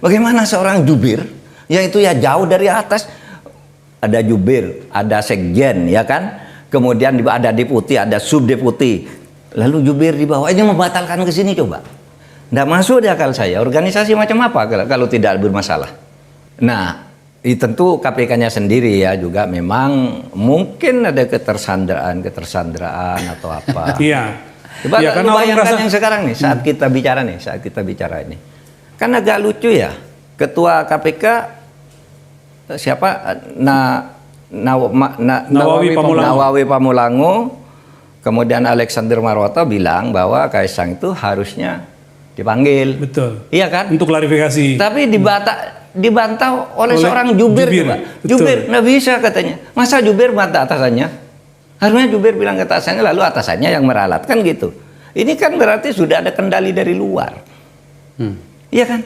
Bagaimana seorang jubir, yang itu ya jauh dari atas, ada jubir, ada sekjen, ya kan? Kemudian ada deputi, ada subdeputi, lalu jubir di bawah, ini membatalkan ke sini coba. Nggak masuk di akal saya, organisasi macam apa kalau tidak bermasalah. Nah, tentu KPK-nya sendiri ya juga memang mungkin ada ketersandraan atau apa. Iya. Coba ya, lu bayangkan yang sekarang nih, saat kita bicara ini. Kan agak lucu ya, Ketua KPK siapa? Nawawi Pamulango, kemudian Alexander Marwata bilang bahwa Kaisang itu harusnya dipanggil. Betul. Iya kan? Untuk klarifikasi. Tapi dibantah oleh seorang jubir juga. Jubir nggak bisa katanya. Masa jubir bantah atasannya? Harusnya jubir bilang ke atasannya, lalu atasannya yang meralat, kan gitu. Ini kan berarti sudah ada kendali dari luar. Iya kan?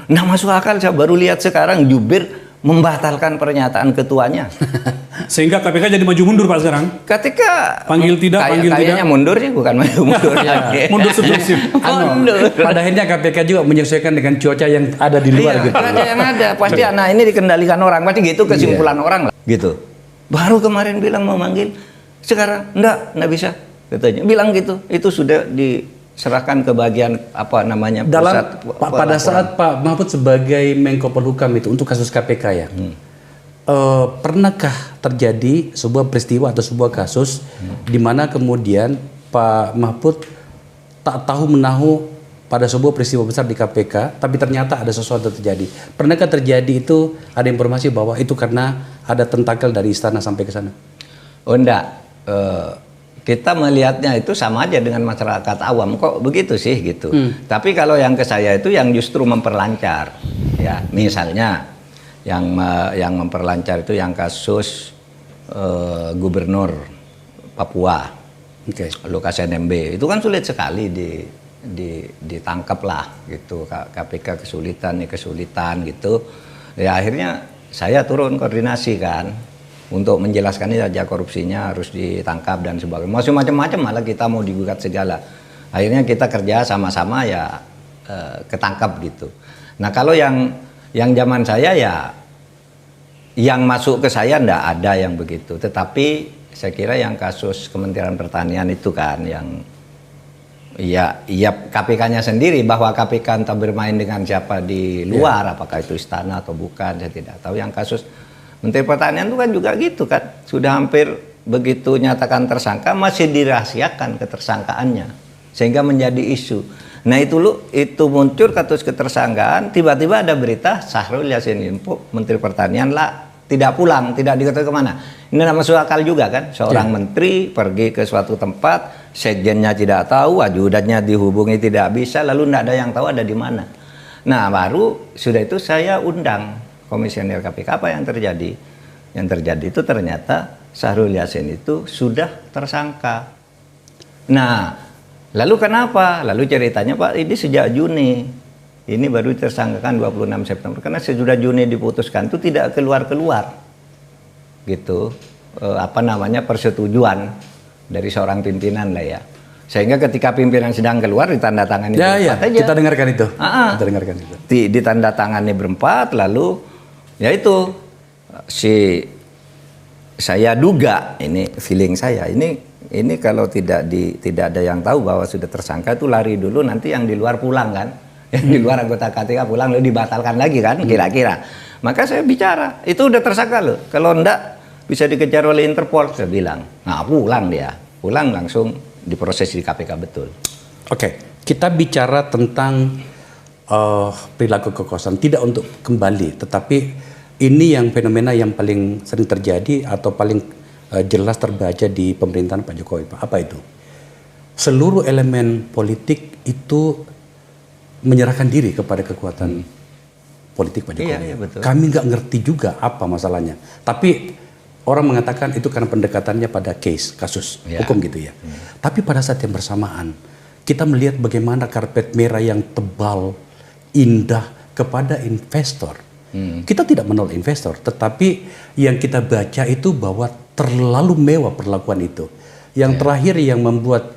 Nah, masuk akal, saya baru lihat sekarang jubir membatalkan pernyataan ketuanya. Sehingga KPK jadi maju mundur Pak sekarang. Ketika panggil tidak. Kayaknya mundur sih, bukan maju mundur lagi. Mundur subversif. Pada akhirnya KPK juga menyesuaikan dengan cuaca yang ada di luar gitu. Cuaca yang ada, pasti ini dikendalikan orang, pasti gitu kesimpulan orang lah. Gitu. Baru kemarin bilang mau manggil, sekarang enggak bisa katanya. Bilang gitu, itu sudah diserahkan ke bagian apa namanya pusat. Pada saat Pak Mahfud sebagai Menko Polhukam itu untuk kasus KPK ya. Pernahkah terjadi sebuah peristiwa atau sebuah kasus di mana kemudian Pak Mahfud tak tahu menahu pada sebuah peristiwa besar di KPK, tapi ternyata ada sesuatu terjadi? Pernahkah terjadi itu, ada informasi bahwa itu karena ada tentakel dari istana sampai ke sana? Oh enggak, kita melihatnya itu sama aja dengan masyarakat awam, kok begitu sih gitu. Tapi kalau yang ke saya itu yang justru memperlancar, ya misalnya yang memperlancar itu yang kasus gubernur Papua, Lukas NMB, itu kan sulit sekali ditangkap lah gitu. KPK kesulitan gitu. Ya akhirnya saya turun koordinasi kan untuk menjelaskan ini saja, korupsinya harus ditangkap dan sebagainya. Masih macam-macam, malah kita mau digugat segala. Akhirnya kita kerja sama-sama ya ketangkap gitu. Nah kalau yang zaman saya ya yang masuk ke saya ndak ada yang begitu. Tetapi saya kira yang kasus Kementerian Pertanian itu kan yang ya KPK-nya sendiri, bahwa KPK entah bermain dengan siapa di luar, apakah itu istana atau bukan, saya tidak tahu. Yang kasus Menteri Pertanian itu kan juga gitu kan, sudah hampir begitu nyatakan tersangka masih dirahasiakan ketersangkaannya sehingga menjadi isu. Nah itu muncul kasus ketersangkaan, tiba-tiba ada berita Syahrul Yassin Limpo Menteri Pertanian lah tidak pulang, tidak diketahui kemana. Ini nama masuk akal juga kan, seorang menteri pergi ke suatu tempat, sekjennya tidak tahu, ajudannya dihubungi tidak bisa, lalu tidak ada yang tahu ada di mana. Nah baru sudah itu saya undang komisioner KPK, apa yang terjadi? Yang terjadi itu ternyata Syahrul Yassin itu sudah tersangka. Nah, lalu kenapa? Lalu ceritanya Pak, ini sejak Juni. Ini baru tersangkakan 26 September. Karena sudah Juni diputuskan itu tidak keluar-keluar. Gitu. Persetujuan dari seorang pimpinan lah ya. Sehingga ketika pimpinan sedang keluar ditandatangani berempat aja. Kita dengarkan itu. Kita dengarkan itu. Ditandatangani berempat, lalu ya itu saya duga, ini feeling saya, ini kalau tidak ada yang tahu bahwa sudah tersangka itu lari dulu, nanti yang di luar pulang kan, yang di luar anggota KPK pulang lalu dibatalkan lagi kan, kira-kira. Maka saya bicara, itu udah tersangka loh, kalau enggak bisa dikejar oleh Interpol, saya bilang. Nah pulang langsung diproses di KPK betul. Oke, kita bicara tentang perilaku kekuasaan, tidak untuk kembali, tetapi ini yang fenomena yang paling sering terjadi atau paling jelas terbaca di pemerintahan Pak Jokowi, Pak. Apa itu? Seluruh elemen politik itu menyerahkan diri kepada kekuatan politik Pak Jokowi. Iya, betul. Kami nggak ngerti juga apa masalahnya. Tapi orang mengatakan itu karena pendekatannya pada kasus hukum gitu ya. Tapi pada saat yang bersamaan, kita melihat bagaimana karpet merah yang tebal, indah kepada investor. Kita tidak menolak investor, tetapi yang kita baca itu bahwa terlalu mewah perlakuan itu. Yang terakhir yang membuat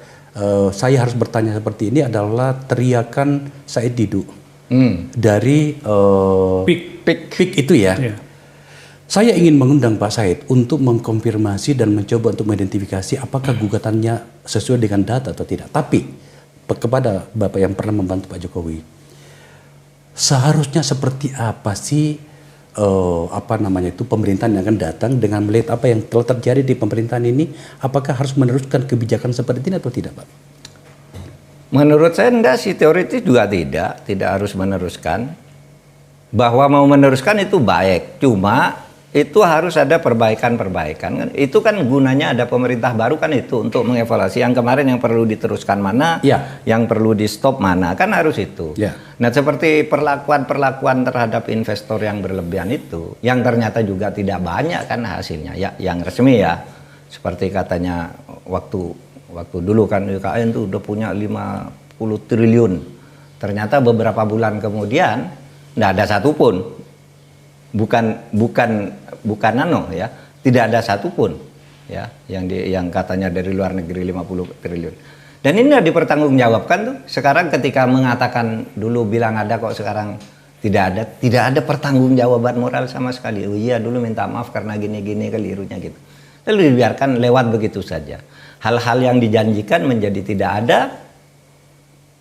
saya harus bertanya seperti ini adalah teriakan Said Didu dari PIK itu ya. Iya. Saya ingin mengundang Pak Said untuk mengkonfirmasi dan mencoba untuk mengidentifikasi apakah gugatannya sesuai dengan data atau tidak. Tapi kepada Bapak yang pernah membantu Pak Jokowi, seharusnya seperti apa sih pemerintahan yang akan datang dengan melihat apa yang telah terjadi di pemerintahan ini? Apakah harus meneruskan kebijakan seperti ini atau tidak, Pak? Menurut saya enggak sih, teoritis juga tidak harus meneruskan. Bahwa mau meneruskan itu baik, cuma itu harus ada perbaikan-perbaikan. Itu kan gunanya ada pemerintah baru kan itu untuk mengevaluasi yang kemarin yang perlu diteruskan mana, yang perlu di stop mana, kan harus itu. Nah seperti perlakuan terhadap investor yang berlebihan itu, yang ternyata juga tidak banyak kan hasilnya, ya yang resmi ya. Seperti katanya waktu dulu kan IKN itu udah punya 50 triliun. Ternyata beberapa bulan kemudian nggak ada satupun. Bukan nano ya, tidak ada satupun ya yang katanya dari luar negeri 50 triliun. Dan ini udah dipertanggungjawabkan tuh. Sekarang ketika mengatakan dulu bilang ada kok sekarang tidak ada pertanggungjawaban moral sama sekali. Oh iya dulu minta maaf karena gini-gini kelirunya gitu. Lalu dibiarkan lewat begitu saja. Hal-hal yang dijanjikan menjadi tidak ada,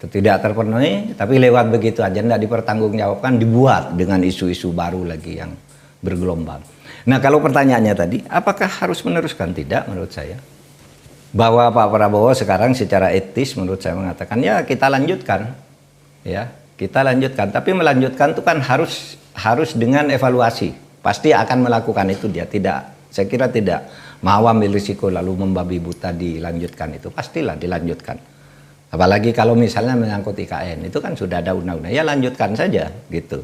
tidak terpenuhi, tapi lewat begitu aja, tidak dipertanggungjawabkan, dibuat dengan isu-isu baru lagi yang bergelombang. Nah kalau pertanyaannya tadi, apakah harus meneruskan? Tidak menurut saya. Bahwa Pak Prabowo sekarang secara etis menurut saya mengatakan ya kita lanjutkan. Ya, kita lanjutkan, tapi melanjutkan itu kan harus dengan evaluasi. Pasti akan melakukan itu dia, saya kira tidak mau ambil risiko lalu membabi buta dilanjutkan itu, pastilah dilanjutkan. Apalagi kalau misalnya menyangkut IKN, itu kan sudah ada undang-undang, ya lanjutkan saja gitu.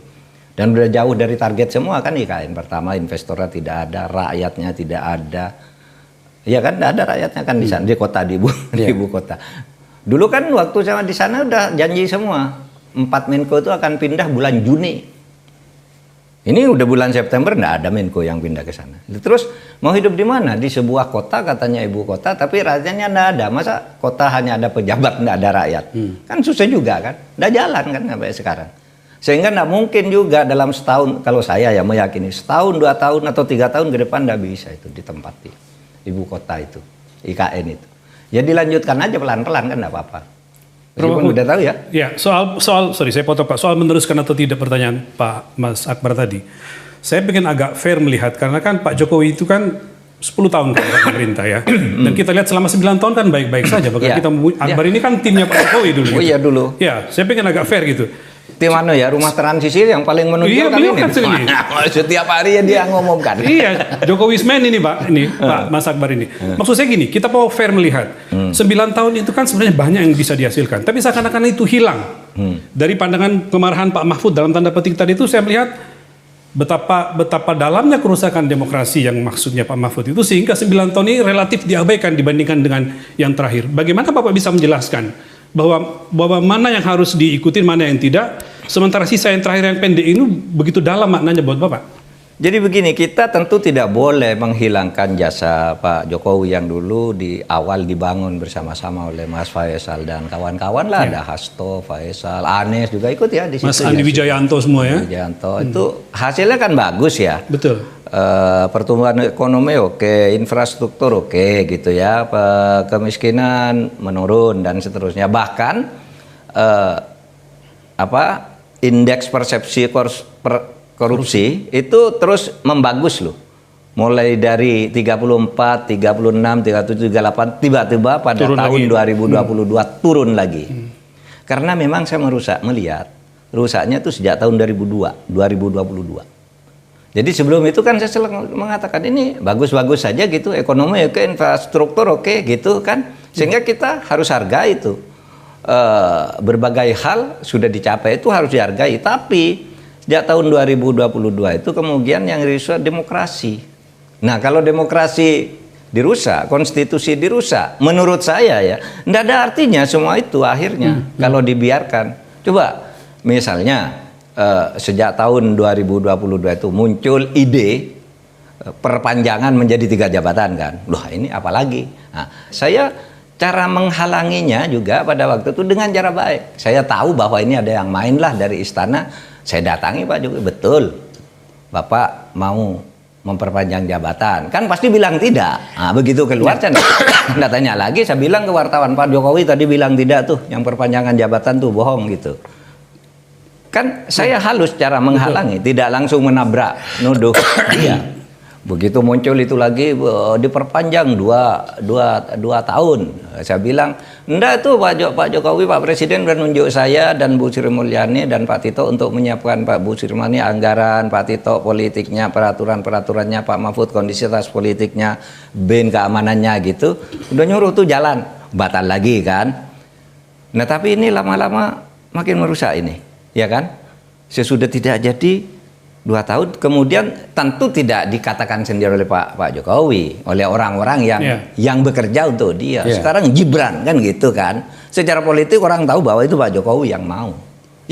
Dan udah jauh dari target semua kan IKN. Pertama investornya tidak ada, rakyatnya tidak ada. Ya kan tidak ada rakyatnya kan di sana, di kota, di ibu kota. Dulu kan waktu saya di sana udah janji semua, 4 Menko itu akan pindah bulan Juni. Ini udah bulan September nggak ada Menko yang pindah ke sana. Terus mau hidup di mana? Di sebuah kota katanya ibu kota, tapi rakyatnya nggak ada. Masa kota hanya ada pejabat nggak ada rakyat? Kan susah juga kan? Nggak jalan kan sampai sekarang. Sehingga nggak mungkin juga dalam setahun, kalau saya ya meyakini setahun, 2 tahun atau 3 tahun ke depan nggak bisa itu ditempati ibu kota itu, IKN itu. Ya dilanjutkan aja pelan-pelan kan nggak apa-apa. Meskipun udah tahu ya. Ya, sorry saya potong Pak, soal meneruskan atau tidak pertanyaan Pak Mas Akbar tadi. Saya pengen agak fair melihat, karena kan Pak Jokowi itu kan 10 tahun kan pemerintah ya. Dan kita lihat selama 9 tahun kan baik-baik saja. Bahkan kita Akbar ini kan timnya Pak Jokowi dulu. Oh iya dulu. Ya, saya pengen agak fair gitu. Tim mana ya, rumah transisi yang paling menonjol kali ini. Setiap hari ya dia ngomongkan. Iya, Jokowismen ini Pak, Pak Mas Akbar ini. Maksud saya gini, kita mau fair melihat. 9 tahun itu kan sebenarnya banyak yang bisa dihasilkan, tapi seakan-akan itu hilang. Dari pandangan kemarahan Pak Mahfud dalam tanda petik tadi itu, saya melihat betapa dalamnya kerusakan demokrasi yang maksudnya Pak Mahfud itu, sehingga 9 tahun ini relatif diabaikan dibandingkan dengan yang terakhir. Bagaimana Bapak bisa menjelaskan bahwa mana yang harus diikutin, mana yang tidak, sementara sisa yang terakhir yang pendek ini begitu dalam maknanya buat Bapak? Jadi begini, kita tentu tidak boleh menghilangkan jasa Pak Jokowi yang dulu di awal dibangun bersama-sama oleh Mas Faisal dan kawan-kawan lah, ada Hasto, Faisal, Anies juga ikut ya di situ. Mas Andi Wijayanto semua ya. Wijayanto itu hasilnya kan bagus ya. Betul. Pertumbuhan ekonomi oke, infrastruktur oke gitu ya, kemiskinan menurun dan seterusnya. Bahkan indeks persepsi korupsi itu terus membagus loh. Mulai dari 34, 36, 37, 38 tiba-tiba pada turun tahun lagi. 2022 turun lagi. Karena memang saya melihat rusaknya itu sejak tahun 2022. Jadi sebelum itu kan saya selalu mengatakan ini bagus-bagus saja gitu, ekonomi oke, infrastruktur oke gitu kan, sehingga kita harus hargai itu. Berbagai hal sudah dicapai itu harus dihargai, tapi sejak tahun 2022 itu kemudian yang dirusak demokrasi. Nah kalau demokrasi dirusak, konstitusi dirusak, menurut saya ya tidak ada artinya semua itu akhirnya kalau dibiarkan. Coba misalnya sejak tahun 2022 itu muncul ide perpanjangan menjadi 3 jabatan kan. Loh ini apalagi? Nah, saya cara menghalanginya juga pada waktu itu dengan cara baik. Saya tahu bahwa ini ada yang main lah dari istana. Saya datangi Pak Jokowi, betul, Bapak mau memperpanjang jabatan, kan pasti bilang tidak. Nah, begitu keluar saya nggak tanya lagi, saya bilang ke wartawan, Pak Jokowi tadi bilang tidak tuh, yang perpanjangan jabatan tuh bohong gitu. Kan saya halus cara menghalangi, tidak langsung menabrak, nuduh dia. Begitu muncul itu lagi diperpanjang dua tahun. Saya bilang, enggak tuh Pak Jokowi, Pak Presiden udah nunjuk saya dan Bu Sri Mulyani dan Pak Tito untuk menyiapkan Pak Bu Sri Mulyani anggaran, Pak Tito politiknya, peraturannya, Pak Mahfud kondisitas politiknya, BIN keamanannya gitu. Udah nyuruh tuh jalan, batal lagi kan. Nah tapi ini lama-lama makin merusak ini, ya kan? Sesudah tidak jadi 2 tahun, kemudian tentu tidak dikatakan sendiri oleh Pak Jokowi, oleh orang-orang yang bekerja untuk dia. Sekarang Gibran kan gitu kan. Secara politik orang tahu bahwa itu Pak Jokowi yang mau,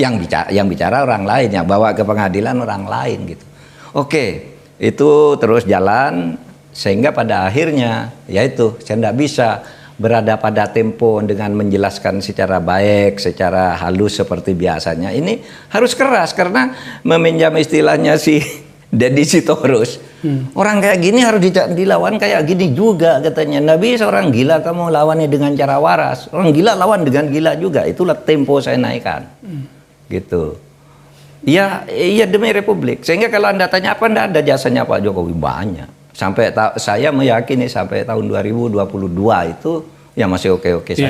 yang bicara orang lain, yang bawa ke pengadilan orang lain gitu. Oke, itu terus jalan sehingga pada akhirnya yaitu saya tidak bisa berada pada tempo dengan menjelaskan secara baik, secara halus seperti biasanya. Ini harus keras karena meminjam istilahnya si Deddy Sitorus. Orang kayak gini harus dilawan kayak gini juga katanya. Nggak bisa orang gila kamu lawannya dengan cara waras. Orang gila lawan dengan gila juga. Itulah tempo saya naikkan. Gitu. Ya demi Republik. Sehingga kalau Anda tanya apa, Anda ada jasanya Pak Jokowi banyak. Sampai saya meyakini sampai tahun 2022 itu ya masih oke-oke saja.